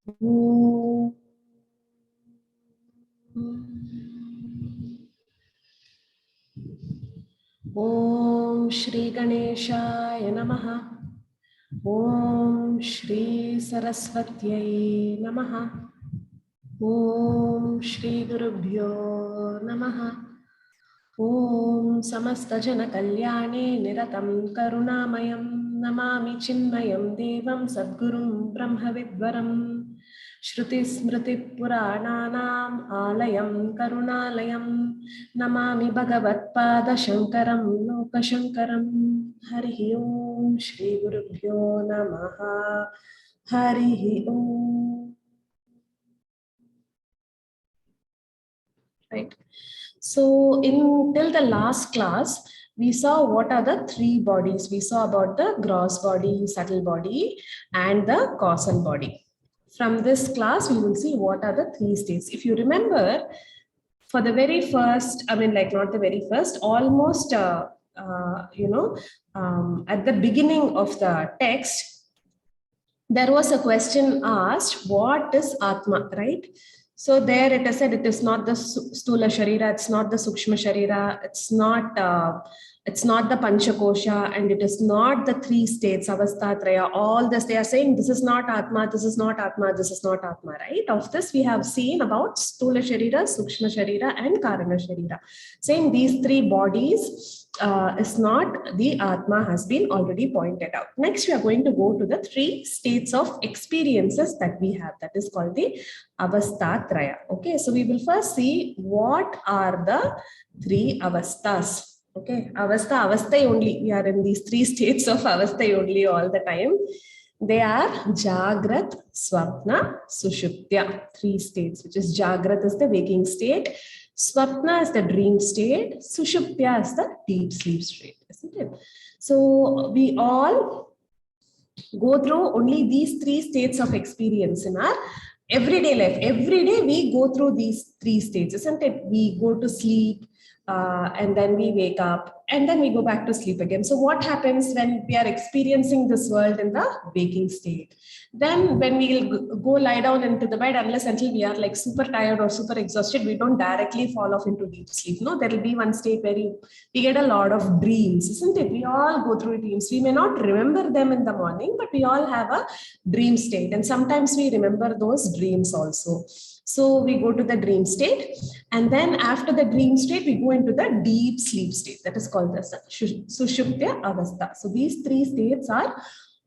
Om Shri Ganeshaya Namaha. Om Shri Saraswatyai Namaha. Om Shri Gurubhyo Namaha. Om Samasta Jana Kalyane Niratam Karunamayam Namami Chinmayam Devam Sadgurum Brahmavidvaram Shruti Smriti Purananam Alayam Karunalayam Namami Bhagavat Pada Shankaram Loka Shankaram. Hari Om Shri Gurubhyo Namaha. Hari Om. Right. So till the last class, we saw what are the three bodies. We saw about the gross body, subtle body, and the causal body. From this class, we will see what are the three states. If you remember, for the very first, I mean, like not the very first, almost, at the beginning of the text, there was a question asked, what is Atma, right? So there it is said it is not the Stula Sharira, it's not the Sukshma Sharira, it's not the Panchakosha, and it is not the three states, Avastha, Traya, all this. They are saying this is not Atma, this is not Atma, this is not Atma, right? Of this we have seen about Stula Sharira, Sukshma Sharira, and Karana Sharira. Saying these three bodies is not the Atma has been already pointed out. Next, we are going to go to the three states of experiences that we have. That is called the Avastha Traya. Okay, so we will first see what are the three Avastas. Okay, Avastha only. We are in these three states of Avastha only all the time. They are Jagrat, Swapna, Sushuptya. Three states, which is Jagrat is the waking state, Swapna is the dream state, Sushuptya is the deep sleep state, isn't it? So we all go through only these three states of experience in our everyday life. Every day we go through these three states, isn't it? We go to sleep, and then we wake up, and then we go back to sleep again. So what happens when we are experiencing this world in the waking state? Then when we'll go lie down into the bed, unless until we are like super tired or super exhausted, we don't directly fall off into deep sleep. No, there will be one state where we get a lot of dreams, isn't it? We all go through dreams. We may not remember them in the morning, but we all have a dream state. And sometimes we remember those dreams also. So we go to the dream state, and then after the dream state, we go into the deep sleep state. That is called the Sushuptya Avastha. So these three states are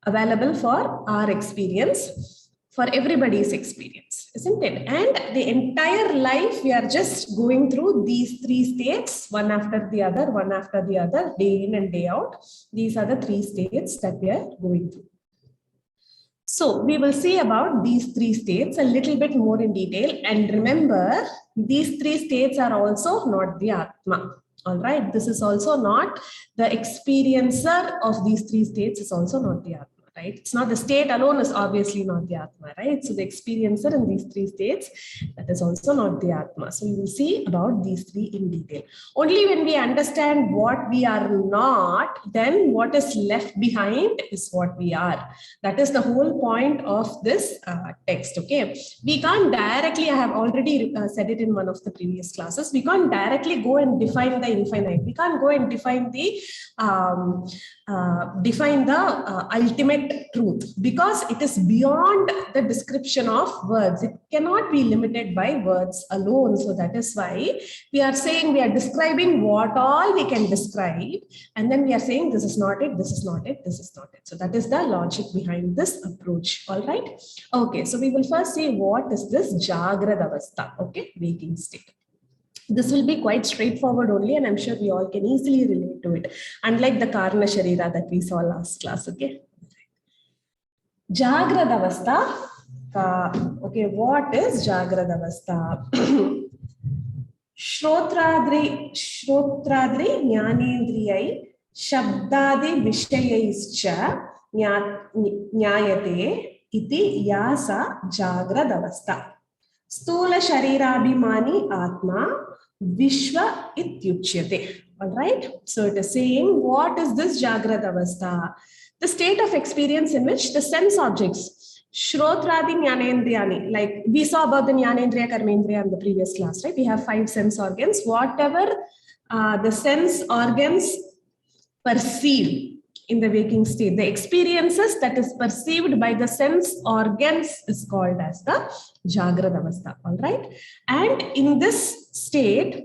available for our experience, for everybody's experience, isn't it? And the entire life, we are just going through these three states, one after the other, day in and day out. These are the three states that we are going through. So we will see about these three states a little bit more in detail. And remember, these three states are also not the Atma. All right. This is also not the experiencer of these three states is also not the Atma. Right? It's not the state alone is obviously not the Atma, right? So the experiencer in these three states, that is also not the Atma. So we will see about these three in detail. Only when we understand what we are not, then what is left behind is what we are. That is the whole point of this text, okay? We can't directly, I have already said it in one of the previous classes, we can't directly go and define the infinite. We can't go and define the ultimate truth, because it is beyond the description of words. It cannot be limited by words alone. So that is why we are saying, we are describing what all we can describe, and then we are saying this is not it, this is not it, this is not it. So that is the logic behind this approach. All right. Okay, so we will first see what is this Jagrad Avastha, okay, waking state. This will be quite straightforward only, and I'm sure we all can easily relate to it, unlike the Karna Sharira that we saw last class. Okay. Jagrad Avastha. Okay, what is Jagrad Avastha? Shrotradri Jnanendriyai Shabdadi Vishayaischa Nyayate iti Yasa Jagrad Avastha. Stula Sharirabhimani Atma Vishwa Ityuchyate. All right. So it is saying, what is this Jagrad Avastha? The state of experience in which the sense objects, Shrotradi Jnanendriyani, like we saw about the Jnanendriya, Karmendriya in the previous class, right? We have 5 sense organs. Whatever the sense organs perceive in the waking state, the experiences that is perceived by the sense organs is called as the Jagrad Avastha, all right? And in this state,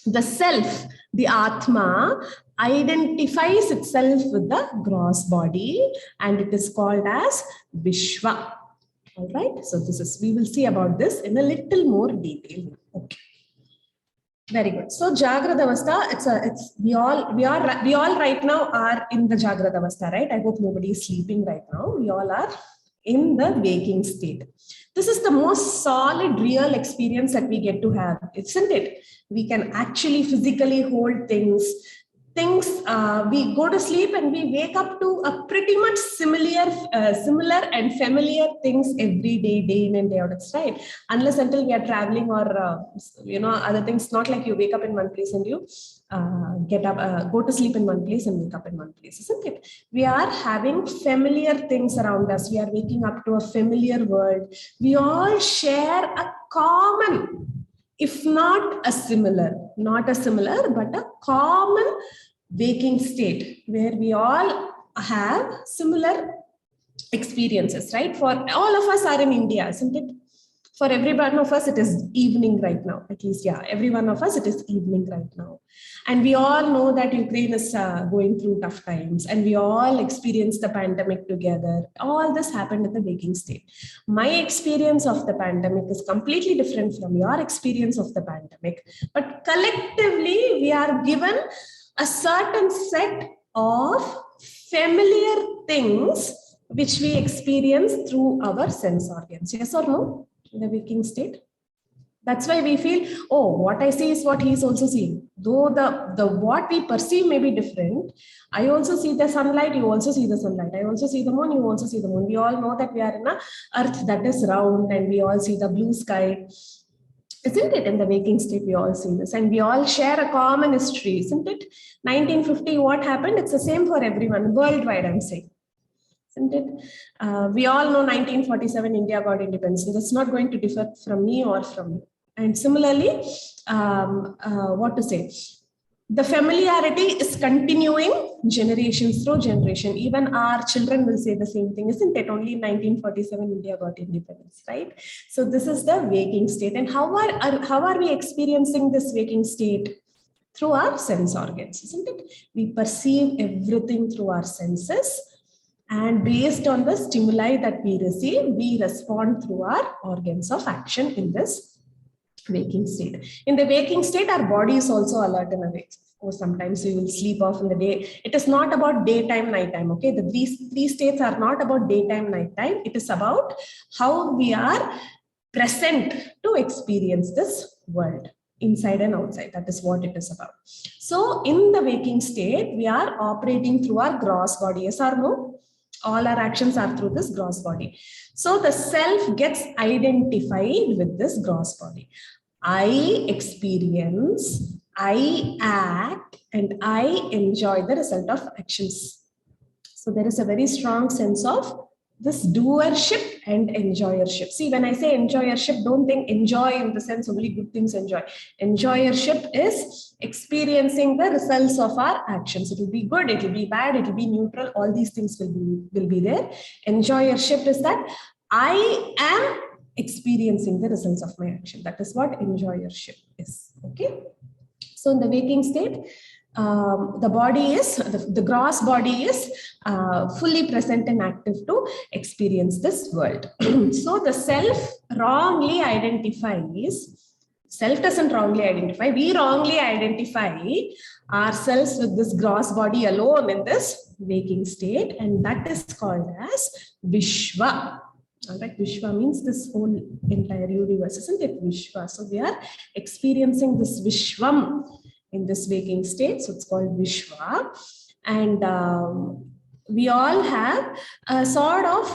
the self, the Atma, identifies itself with the gross body, and it is called as Vishwa. All right. So this is, we will see about this in a little more detail. Okay. Very good. So Jagrad Avastha, we all right now are in the Jagrad Avastha, right? I hope nobody is sleeping right now. We all are in the waking state. This is the most solid, real experience that we get to have, isn't it? We can actually physically hold things. We go to sleep and we wake up to a pretty much similar and familiar things every day, day in and day out. It's right. Unless until we are traveling or other things. Not like you wake up in one place and you get up, go to sleep in one place and wake up in one place, isn't it? We are having familiar things around us. We are waking up to a familiar world. We all share a common, if not a similar, but a common waking state where we all have similar experiences, right? For all of us are in India, isn't it? For every one of us, it is evening right now. At least, yeah, every one of us, it is evening right now. And we all know that Ukraine is going through tough times, and we all experienced the pandemic together. All this happened in the waking state. My experience of the pandemic is completely different from your experience of the pandemic. But collectively, we are given a certain set of familiar things which we experience through our sense organs. Yes or no? In the waking state. That's why we feel, oh, what I see is what he is also seeing. Though the what we perceive may be different. I also see the sunlight, you also see the sunlight. I also see the moon, you also see the moon. We all know that we are in an earth that is round, and we all see the blue sky. Isn't it? In the waking state, we all see this, and we all share a common history, isn't it? 1950, what happened? It's the same for everyone, worldwide, I'm saying. Isn't it? We all know 1947, India got independence. That's not going to differ from me or from you. And similarly, what to say? The familiarity is continuing generations through generation. Even our children will say the same thing, isn't it? Only in 1947, India got independence, right? So this is the waking state. And how are we experiencing this waking state? Through our sense organs, isn't it? We perceive everything through our senses. And based on the stimuli that we receive, we respond through our organs of action in this waking state. In the waking state, our body is also alert in a way. Or sometimes we will sleep off in the day. It is not about daytime, nighttime. Okay, these three states are not about daytime, nighttime. It is about how we are present to experience this world, inside and outside. That is what it is about. So in the waking state, we are operating through our gross body. Yes or no? All our actions are through this gross body. So the self gets identified with this gross body. I experience, I act, and I enjoy the result of actions. So there is a very strong sense of this doership and enjoyership. See, when I say enjoyership, don't think enjoy in the sense only good things enjoy. Enjoyership is experiencing the results of our actions. It will be good, it will be bad, it will be neutral. All these things will be there. Enjoyership is that I am experiencing the results of my action. That is what enjoyership is. Okay. So in the waking state, the body is, the gross body is fully present and active to experience this world. So the self wrongly identifies, self doesn't wrongly identify, we wrongly identify ourselves with this gross body alone in this waking state, and that is called as Vishwa. All right, Vishwa means this whole entire universe, isn't it? Vishwa. So we are experiencing this Vishwam in this waking state. So it's called Vishwa. And we all have a sort of,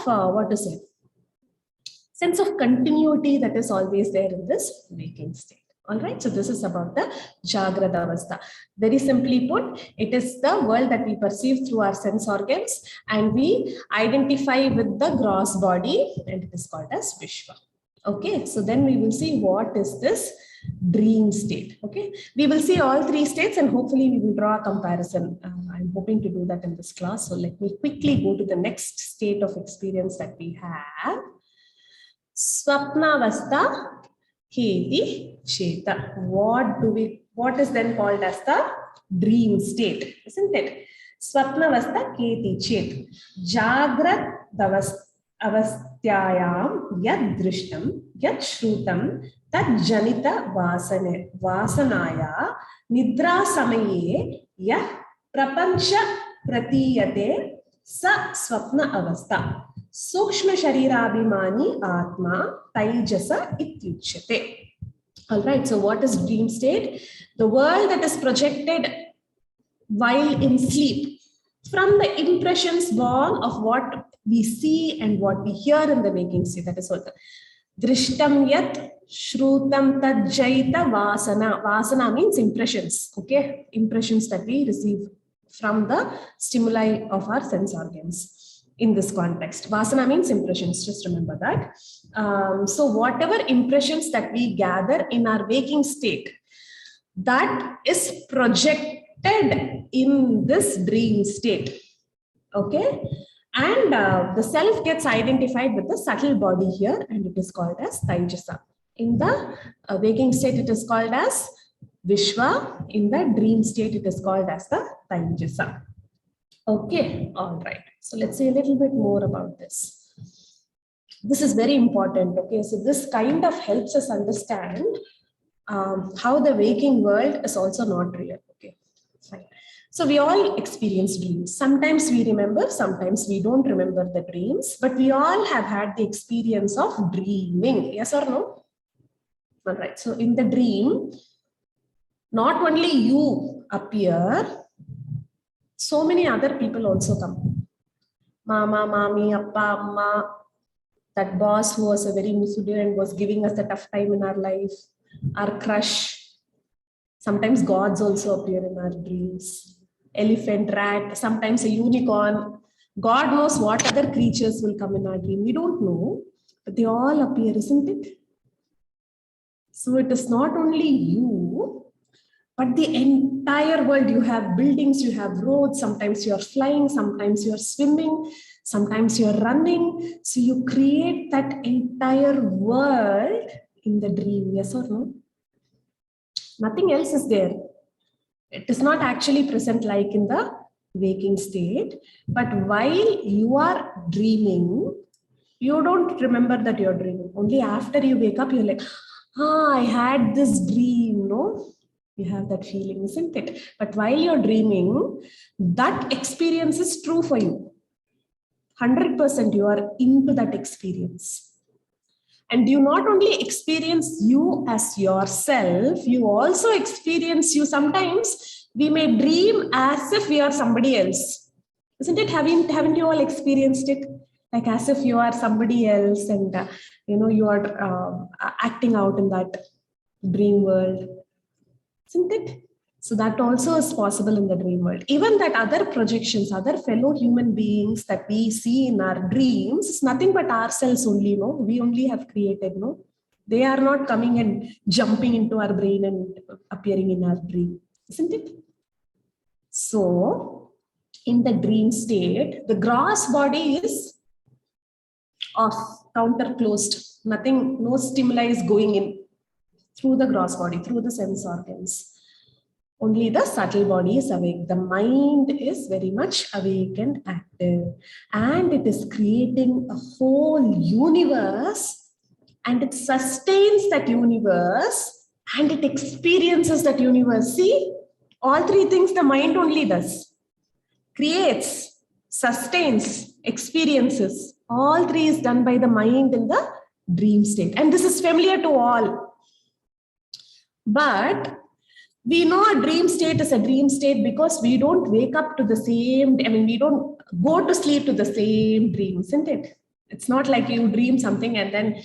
sense of continuity that is always there in this waking state. All right, so this is about the Jagrata Avastha. Very simply put, it is the world that we perceive through our sense organs and we identify with the gross body, and it is called as Vishwa. Okay, so then we will see what is this dream state. Okay, we will see all three states and hopefully we will draw a comparison. I'm hoping to do that in this class. So let me quickly go to the next state of experience that we have. Swapnavastha Keti Cheta. What is then called as the dream state, isn't it? Swapnavastha Keti Chet. Jagrat avastyayam yad drishtam yad shrutam tad janita vasanaya nidra samaye yah prapancha pratiyate sa swapna avastha. Sukshma Sharirabhimani Atma Taijasa Ityuchyate. All right, so what is dream state? The world that is projected while in sleep from the impressions born of what we see and what we hear in the waking state. That is what the Drishtam Yat Shrutam Tajjaita Vasana. Vasana means impressions, okay? Impressions that we receive from the stimuli of our sense organs. In this context, Vasana means impressions, just remember that. So whatever impressions that we gather in our waking state, that is projected in this dream state, okay? And the self gets identified with the subtle body here, and it is called as Taijasa. In the waking state, it is called as Vishwa. In the dream state, it is called as the Taijasa. Okay, all right. So let's say a little bit more about this. This is very important. Okay, so this kind of helps us understand how the waking world is also not real. Okay, fine. So we all experience dreams. Sometimes we remember, sometimes we don't remember the dreams, but we all have had the experience of dreaming. Yes or no? All right. So in the dream, not only you appear, so many other people also come. Mama, mommy, appa, amma, that boss who was a very musudu and was giving us a tough time in our life, our crush. Sometimes gods also appear in our dreams. Elephant, rat, sometimes a unicorn. God knows what other creatures will come in our dream. We don't know, but they all appear, isn't it? So it is not only you, but the entire world. You have buildings, you have roads, sometimes you're flying, sometimes you're swimming, sometimes you're running. So you create that entire world in the dream, yes or no? Nothing else is there. It is not actually present like in the waking state, but while you are dreaming, you don't remember that you're dreaming. Only after you wake up, you're like, I had this dream, no? You have that feeling, isn't it? But while you're dreaming, that experience is true for you. 100% you are into that experience. And you not only experience you as yourself, you also experience you. Sometimes we may dream as if we are somebody else. Isn't it? Haven't you all experienced it? Like as if you are somebody else and you are acting out in that dream world. Isn't it? So that also is possible in the dream world. Even that other projections, other fellow human beings that we see in our dreams, is nothing but ourselves only, no? We only have created, no? They are not coming and jumping into our brain and appearing in our dream, isn't it? So in the dream state, the gross body is off, counter closed, nothing, no stimuli is going in through the gross body, through the sense organs. Only the subtle body is awake. The mind is very much awake and active. And it is creating a whole universe. And it sustains that universe. And it experiences that universe. See, all three things the mind only does. Creates, sustains, experiences. All three is done by the mind in the dream state. And this is familiar to all. But we know a dream state is a dream state because we don't wake up to the same, we don't go to sleep to the same dream, isn't it? It's not like you dream something and then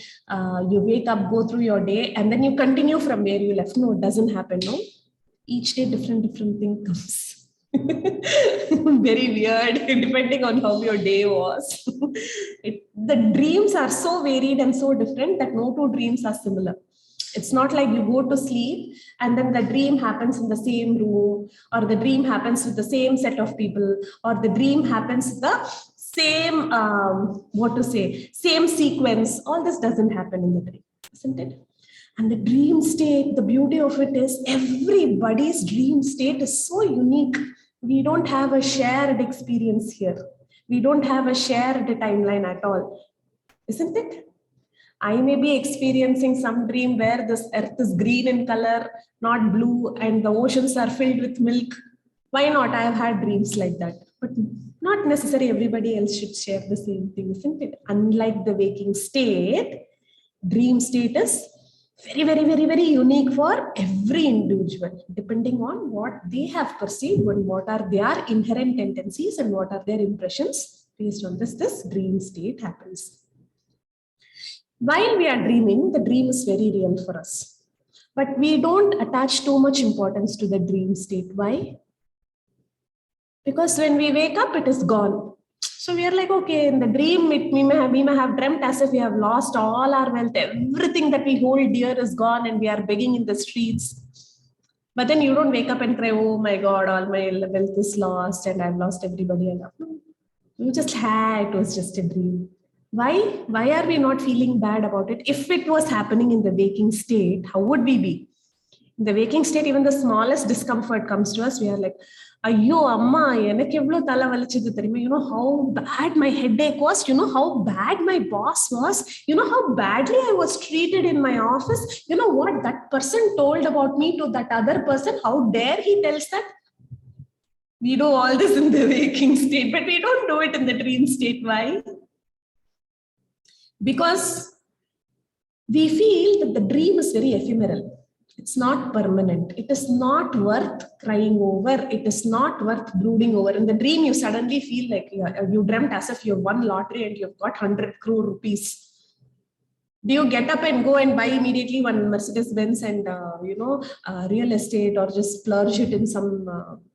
you wake up, go through your day, and then you continue from where you left. No, it doesn't happen. No, each day different thing comes. Very weird, depending on how your day was. The dreams are so varied and so different that no two dreams are similar. It's not like you go to sleep and then the dream happens in the same room, or the dream happens with the same set of people, or the dream happens with the same, same sequence. All this doesn't happen in the dream, isn't it? And the dream state, the beauty of it is everybody's dream state is so unique. We don't have a shared experience here. We don't have a shared timeline at all, isn't it? I may be experiencing some dream where this earth is green in color, not blue, and the oceans are filled with milk. Why not? I have had dreams like that. But not necessarily everybody else should share the same thing, isn't it? Unlike the waking state, dream state is very, very, very, very unique for every individual, depending on what they have perceived and what are their inherent tendencies and what are their impressions. Based on this dream state happens. While we are dreaming, the dream is very real for us. But we don't attach too much importance to the dream state. Why? Because when we wake up, it is gone. So we are like, okay, in the dream, we may have dreamt as if we have lost all our wealth. Everything that we hold dear is gone and we are begging in the streets. But then you don't wake up and cry, oh my God, all my wealth is lost and I've lost everybody I love. No. You just had, it was just a dream. Why are we not feeling bad about it? If it was happening in the waking state, how would we be? In the waking state, even the smallest discomfort comes to us. We are like, Ayyo, Amma, you know how bad my headache was? You know how bad my boss was? You know how badly I was treated in my office? You know what that person told about me to that other person? How dare he tells that? We do all this in the waking state, but we don't do it in the dream state. Why? Because we feel that the dream is very ephemeral. It's not permanent. It is not worth crying over. It is not worth brooding over. In the dream, you suddenly feel like you dreamt as if you won lottery and you've got 100 crore rupees. Do you get up and go and buy immediately one Mercedes Benz and real estate, or just splurge it in some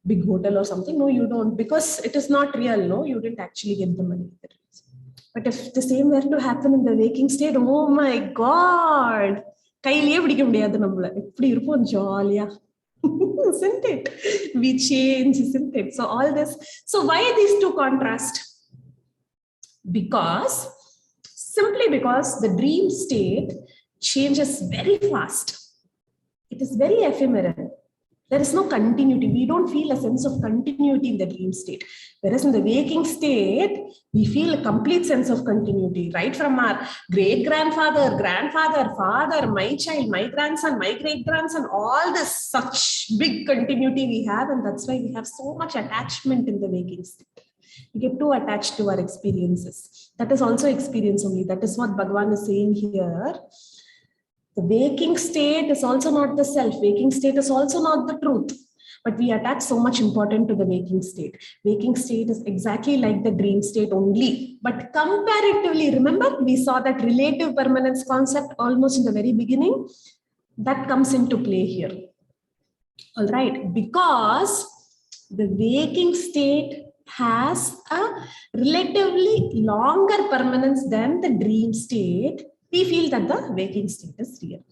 big hotel or something? No, you don't, because it is not real. No, you didn't actually get the money. But if the same were to happen in the waking state, oh my God, isn't it? We change, isn't it? So all this. So why these two contrast? Simply because the dream state changes very fast. It is very ephemeral. There is no continuity. We don't feel a sense of continuity in the dream state. Whereas in the waking state, we feel a complete sense of continuity, right from our great-grandfather, grandfather, father, my child, my grandson, my great-grandson, all this such big continuity we have, and that's why we have so much attachment in the waking state. We get too attached to our experiences. That is also experience only. That is what Bhagavan is saying here. The waking state is also not the self. Waking state is also not the truth. But we attach so much importance to the waking state. Waking state is exactly like the dream state only. But comparatively, remember, we saw that relative permanence concept almost in the very beginning. That comes into play here. All right. Because the waking state has a relatively longer permanence than the dream state, we feel that the waking state is real.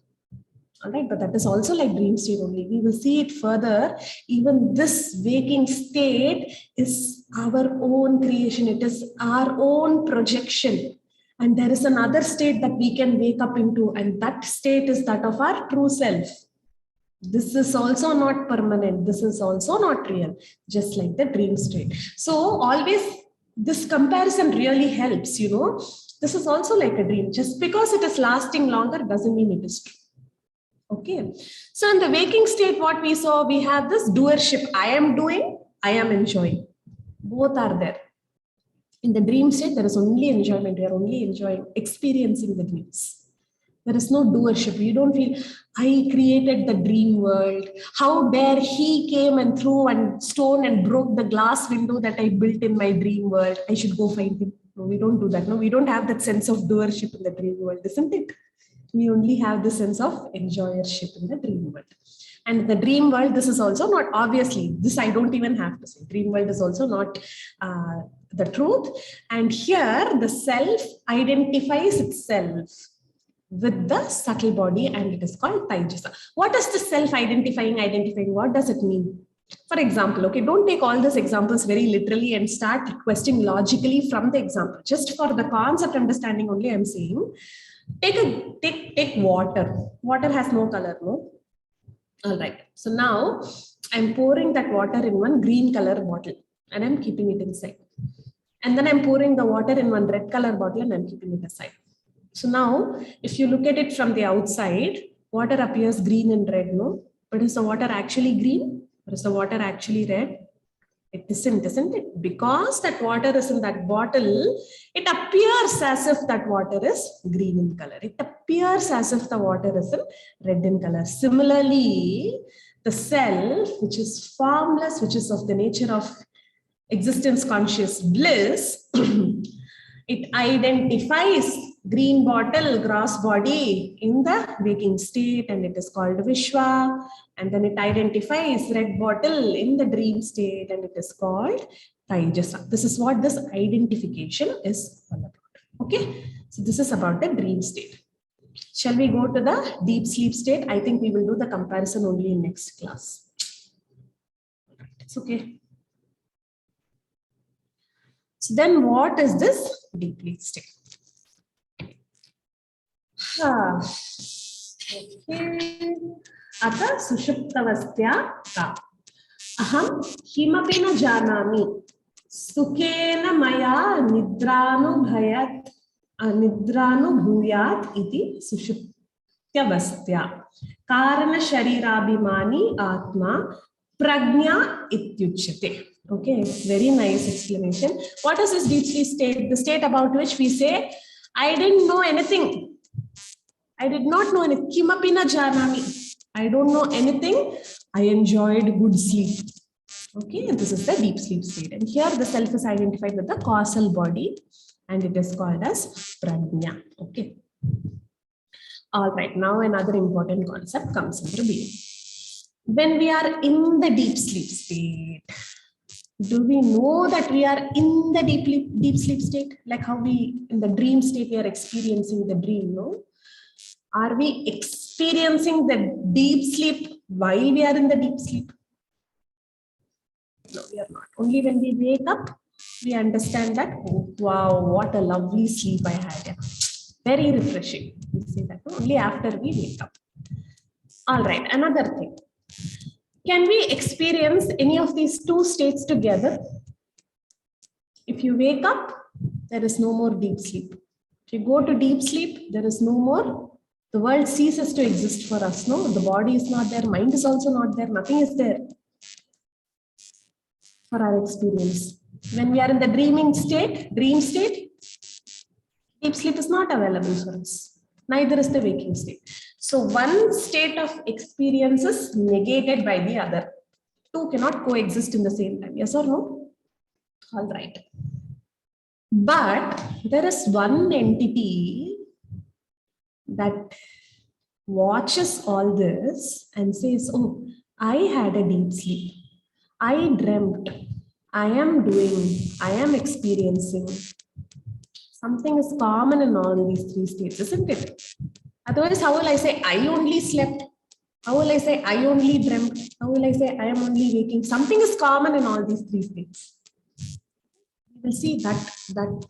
All right, but that is also like dream state only. We will see it further. Even this waking state is our own creation. It is our own projection. And there is another state that we can wake up into, and that state is that of our true self. This is also not permanent. This is also not real, just like the dream state. So always this comparison really helps, you know. This is also like a dream. Just because it is lasting longer doesn't mean it is true. Okay. So in the waking state, what we saw, we have this doership. I am doing, I am enjoying. Both are there. In the dream state, there is only enjoyment. We are only enjoying, experiencing the dreams. There is no doership. You don't feel, I created the dream world. How dare he came and threw a stone and broke the glass window that I built in my dream world. I should go find him. No, we don't do that. No, we don't have that sense of doership in the dream world, isn't it? We only have the sense of enjoyership in the dream world. And the dream world, this is also not, obviously, this I don't even have to say. Dream world is also not the truth. And here the self identifies itself with the subtle body, and it is called Taijasa. What is the self-identifying? What does it mean? For example, okay, don't take all these examples very literally and start requesting logically from the example. Just for the concept understanding only, I'm saying, take water. Water has no color, no? All right. So now I'm pouring that water in one green color bottle and I'm keeping it inside. And then I'm pouring the water in one red color bottle and I'm keeping it aside. So now, if you look at it from the outside, water appears green and red, no? But is the water actually green or is the water actually red? It isn't it? Because that water is in that bottle, it appears as if that water is green in color. It appears as if the water is in red in color. Similarly, the self, which is formless, which is of the nature of existence conscious bliss, it identifies green bottle, gross body in the waking state, and it is called Vishwa. And then it identifies red bottle in the dream state, and it is called Taijasa. This is what this identification is all about. Okay, so this is about the dream state. Shall we go to the deep sleep state? I think we will do the comparison only in next class. It's okay. So then what is this deep sleep state? Okay. Ata sushuptavastya ka. Aham kimapi na janami. Sukhena maya nidranu bhuyat iti sushuptavastya. Karana sharirabhimani atma prajna ityuchyate. Okay, very nice explanation. What is this deep sleep state? The state about which we say, I didn't know anything. I did not know anything. Kimapi na janami. I don't know anything. I enjoyed good sleep. Okay, and this is the deep sleep state. And here the self is identified with the causal body, and it is called as prajna. Okay. All right, now another important concept comes into being. When we are in the deep sleep state, do we know that we are in the deep sleep state? Like how we, in the dream state, we are experiencing the dream, no? Are we experiencing the deep sleep while we are in the deep sleep? No, we are not. Only when we wake up, we understand that, oh, wow, what a lovely sleep I had. Very refreshing. We say that only after we wake up. All right, another thing. Can we experience any of these two states together? If you wake up, there is no more deep sleep. If you go to deep sleep, there is no more. The world ceases to exist for us. No, the body is not there. Mind is also not there. Nothing is there for our experience. When we are in the dream state, deep sleep is not available for us. Neither is the waking state. So one state of experience is negated by the other. Two cannot coexist in the same time. Yes or no? All right. But there is one entity that watches all this and says, oh, I had a deep sleep. I dreamt. I am doing. I am experiencing. Something is common in all these three states, isn't it? Otherwise, how will I say I only slept? How will I say I only dreamt? How will I say I am only waking? Something is common in all these three states. We will see that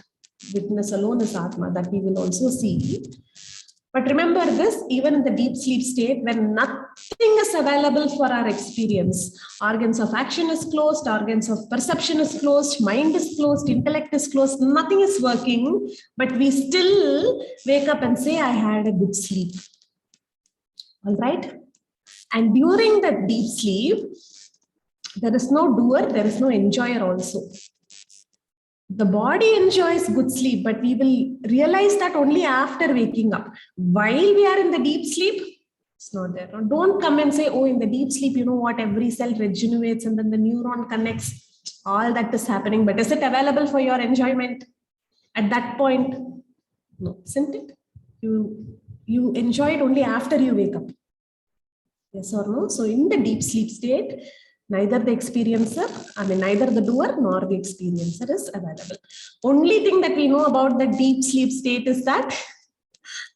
witness alone is Atma, that we will also see. But remember this, even in the deep sleep state, when nothing is available for our experience, organs of action is closed, organs of perception is closed, mind is closed, intellect is closed, nothing is working, but we still wake up and say, I had a good sleep. All right. And during the deep sleep, there is no doer, there is no enjoyer also. The body enjoys good sleep, but we will realize that only after waking up. While we are in the deep sleep, it's not there. Now, don't come and say, oh, in the deep sleep, you know what, every cell regenerates and then the neuron connects. All that is happening, but is it available for your enjoyment at that point? No, isn't it? You enjoy it only after you wake up. Yes or no? So in the deep sleep state, neither the doer nor the experiencer is available. Only thing that we know about the deep sleep state is that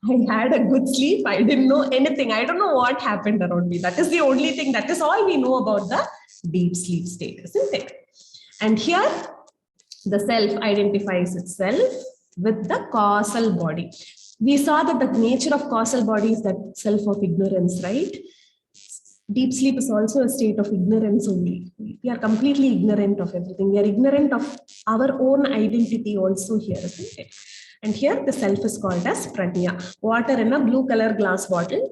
I had a good sleep. I didn't know anything. I don't know what happened around me. That is the only thing. That is all we know about the deep sleep state, isn't it? And here, the self identifies itself with the causal body. We saw that the nature of causal body is that self of ignorance, right? Deep sleep is also a state of ignorance only. We are completely ignorant of everything. We are ignorant of our own identity also here, isn't it? And here the self is called as prajna. Water in a blue color glass bottle.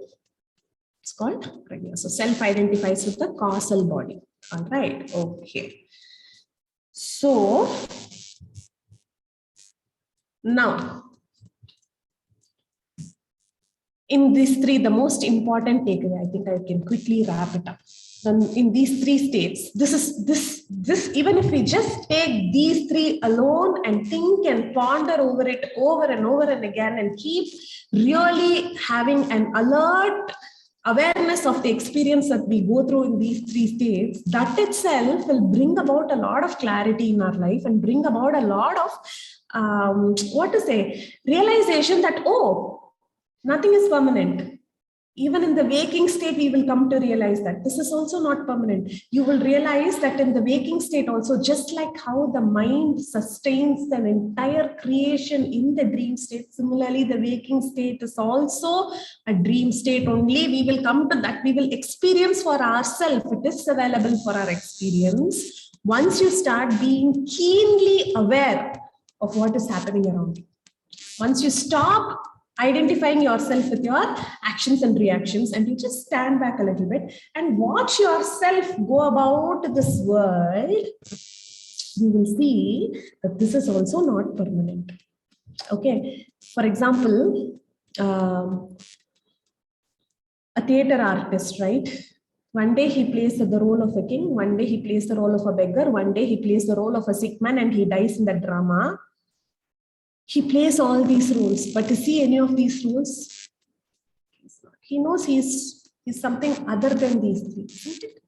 It's called prajna. So self identifies with the causal body. All right. Okay. So now, in these three, the most important takeaway, I think I can quickly wrap it up. Then in these three states, this, even if we just take these three alone and think and ponder over it over and over and again and keep really having an alert awareness of the experience that we go through in these three states, that itself will bring about a lot of clarity in our life and bring about a lot of, realization that, oh, nothing is permanent. Even in the waking state, we will come to realize that this is also not permanent. You will realize that in the waking state also, just like how the mind sustains an entire creation in the dream state, similarly, the waking state is also a dream state only. We will come to that. We will experience for ourselves. It is available for our experience. Once you start being keenly aware of what is happening around you, once you stop identifying yourself with your actions and reactions, and you just stand back a little bit and watch yourself go about this world, you will see that this is also not permanent. Okay. For example, a theater artist, right? One day he plays the role of a king, one day he plays the role of a beggar, one day he plays the role of a sick man and he dies in the drama. He plays all these roles, but to see any of these roles, he knows he's something other than these three, isn't it?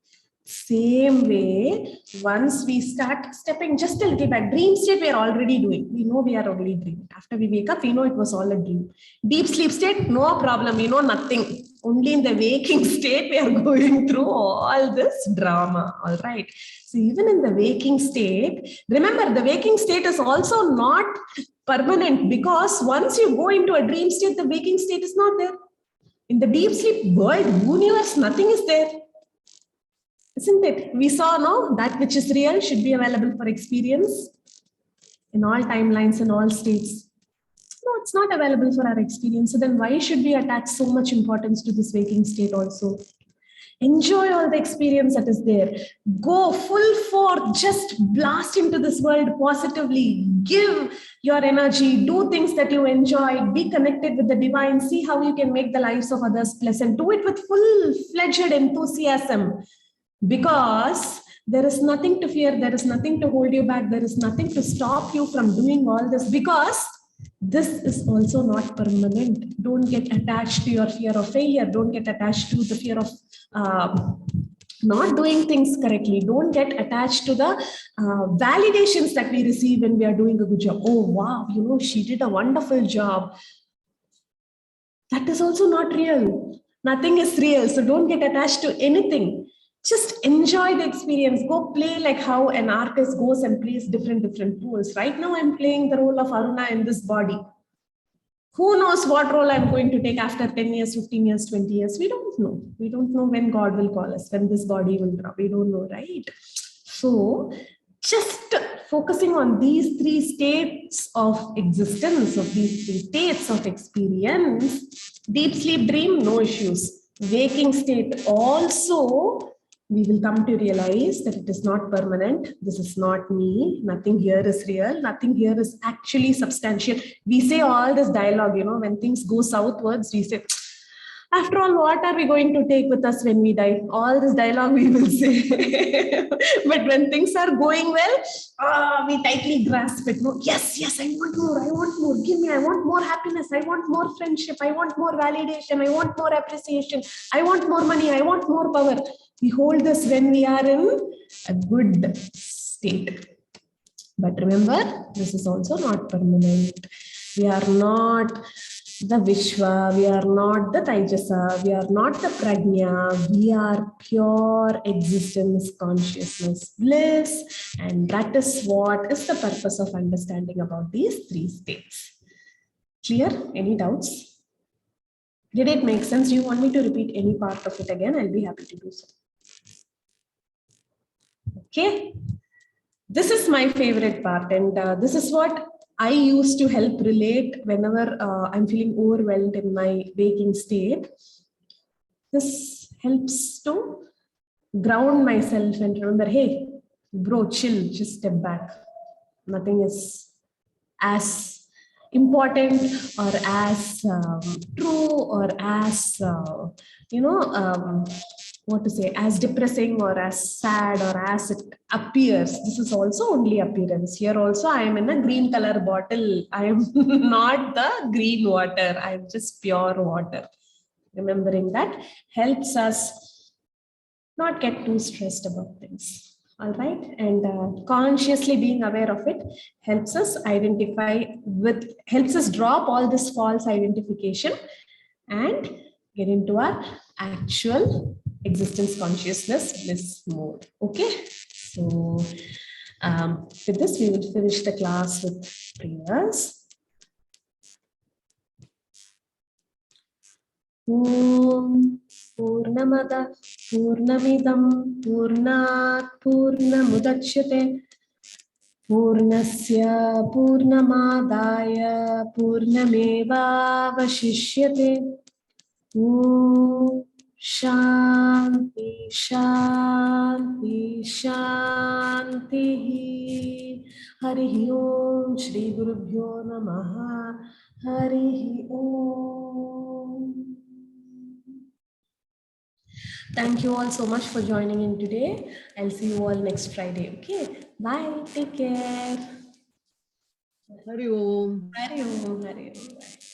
Same way, once we start stepping just a little back, dream state we are already doing. We know we are already dreaming. After we wake up, we know it was all a dream. Deep sleep state, no problem. We know nothing. Only in the waking state, we are going through all this drama. All right. So even in the waking state, remember the waking state is also not permanent, because once you go into a dream state, the waking state is not there. In the deep sleep world, universe, nothing is there. Isn't it? We saw, no, that which is real should be available for experience in all timelines and all states. No, it's not available for our experience. So then why should we attach so much importance to this waking state also? Enjoy all the experience that is there. Go full forth, just blast into this world positively. Give your energy, do things that you enjoy, be connected with the divine, see how you can make the lives of others pleasant. Do it with full-fledged enthusiasm. Because there is nothing to fear, there is nothing to hold you back, there is nothing to stop you from doing all this, because this is also not permanent. Don't get attached to your fear of failure. Don't get attached to the fear of not doing things correctly. Don't get attached to the validations that we receive when we are doing a good job. Oh, wow, you know, she did a wonderful job. That is also not real. Nothing is real. So don't get attached to anything. Just enjoy the experience. Go play like how an artist goes and plays different roles. Right now, I'm playing the role of Aruna in this body. Who knows what role I'm going to take after 10 years, 15 years, 20 years? We don't know. We don't know when God will call us, when this body will drop. We don't know, right? So just focusing on these three states of existence, of these three states of experience, deep sleep dream, no issues. Waking state also, we will come to realize that it is not permanent. This is not me. Nothing here is real. Nothing here is actually substantial. We say all this dialogue, when things go southwards, we say, after all, what are we going to take with us when we die? All this dialogue we will say. But when things are going well, we tightly grasp it. No, yes, I want more. I want more. Give me. I want more happiness. I want more friendship. I want more validation. I want more appreciation. I want more money. I want more power. We hold this when we are in a good state. But remember, this is also not permanent. We are not the Vishwa, we are not the Taijasa, we are not the Prajna, we are pure existence, consciousness, bliss, and that is what is the purpose of understanding about these three states. Clear? Any doubts? Did it make sense? Do you want me to repeat any part of it again? I'll be happy to do so. Okay. This is my favorite part, and this is what I used to help relate whenever I'm feeling overwhelmed in my waking state. This helps to ground myself and remember, hey, bro, chill, just step back. Nothing is as important or as true or as, what to say, as depressing or as sad or as it appears. This is also only appearance. Here also I am in a green color bottle. I am not the green water. I am just pure water. Remembering that helps us not get too stressed about things. All right. And consciously being aware of it helps us helps us drop all this false identification and get into our actual existence consciousness bliss mode. Okay. So with this, we will finish the class with prayers. Om Purnamada Purnamidam Purnat Purnamudachyate Purnasya Purnamadaya Purnameva Vashishyate. Om Shanti Shanti Shanti. Hari Om Shri Gurubhyo Namaha. Hari Om. Thank you all so much for joining in today. I'll see you all next Friday. Okay. Bye. Take care. Hari Om. Hari Om. Hari Om. Bye.